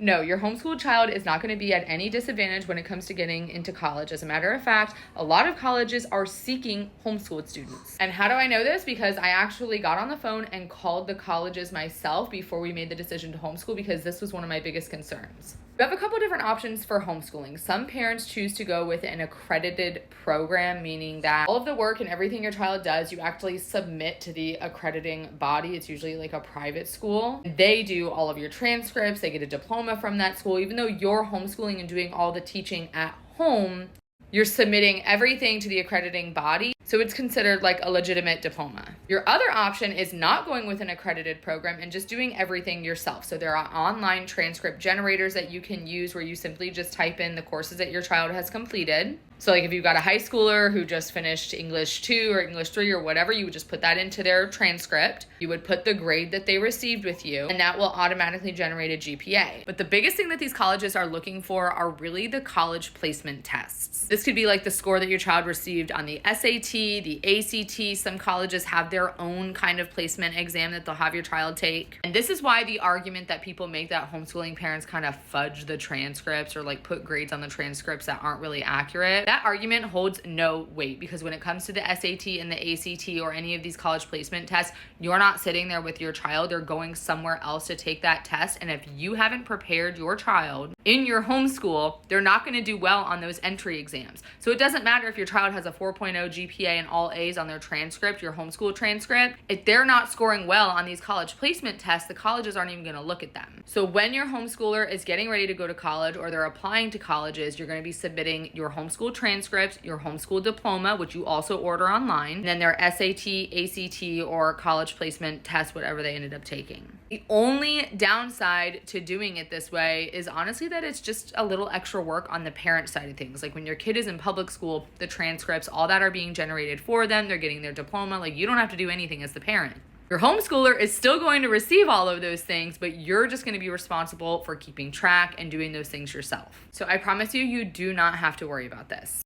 No, your homeschooled child is not going to be at any disadvantage when it comes to getting into college. As a matter of fact, a lot of colleges are seeking homeschooled students. And how do I know this? Because I actually got on the phone and called the colleges myself before we made the decision to homeschool, because this was one of my biggest concerns. We have a couple different options for homeschooling. Some parents choose to go with an accredited program, meaning that all of the work and everything your child does, you actually submit to the accrediting body. It's usually like a private school. They do all of your transcripts. They get a diploma from that school. Even though you're homeschooling and doing all the teaching at home, you're submitting everything to the accrediting body. So it's considered like a legitimate diploma. Your other option is not going with an accredited program and just doing everything yourself. So there are online transcript generators that you can use where you simply just type in the courses that your child has completed. So like if you've got a high schooler who just finished English 2 or English 3 or whatever, you would just put that into their transcript. You would put the grade that they received with you, and that will automatically generate a GPA. But the biggest thing that these colleges are looking for are really the college placement tests. This could be like the score that your child received on the SAT, the ACT. Some colleges have their own kind of placement exam that they'll have your child take. And this is why the argument that people make that homeschooling parents kind of fudge the transcripts or like put grades on the transcripts that aren't really accurate, that argument holds no weight, because when it comes to the SAT and the ACT or any of these college placement tests, you're not sitting there with your child. They're going somewhere else to take that test. And if you haven't prepared your child in your homeschool, they're not going to do well on those entry exams. So it doesn't matter if your child has a 4.0 GPA and all A's on their transcript, your homeschool transcript. If they're not scoring well on these college placement tests, the colleges aren't even going to look at them. So when your homeschooler is getting ready to go to college or they're applying to colleges, you're going to be submitting your homeschool transcripts, your homeschool diploma, which you also order online, and then their SAT, ACT, or college placement test, whatever they ended up taking. The only downside to doing it this way is honestly that it's just a little extra work on the parent side of things. Like when your kid is in public school, the transcripts, all that are being generated for them. They're getting their diploma. Like you don't have to do anything as the parent. Your homeschooler is still going to receive all of those things, but you're just going to be responsible for keeping track and doing those things yourself. So I promise you, you do not have to worry about this.